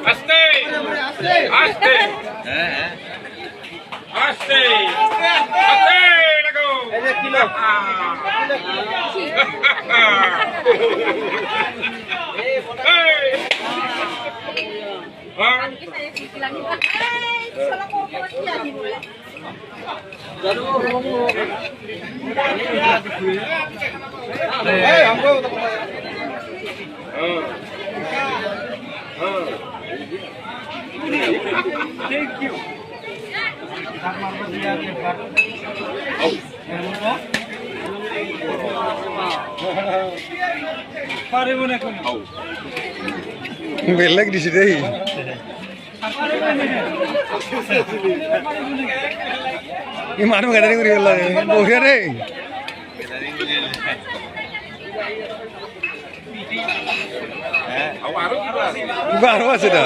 Aste, aste, aste, aste, lago. Thank you. বেলেগ দিছে দেই ই মানুহ গাড়ী কৰি লাগে বঢ়িয়া দেই কিবা আৰু আছে তাত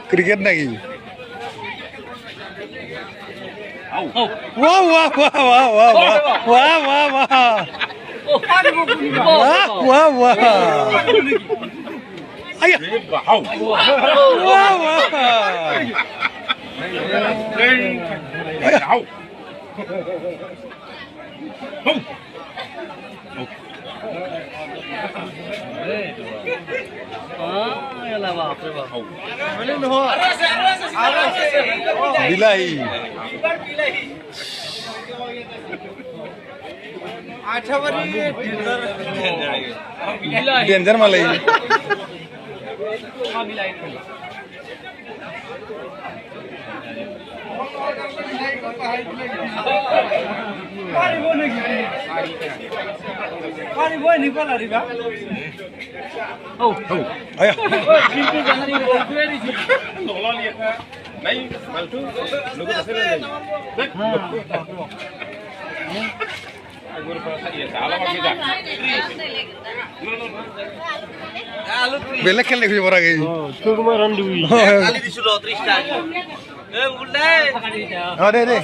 ক্রিকেট নাকি वाह वाह वाह वाह वाह वाह वाह वाह वाह वाह अय्या वाह वाह बिलाही डेंजर मलाई बेलेग खेल देखिए बरा गई दे दे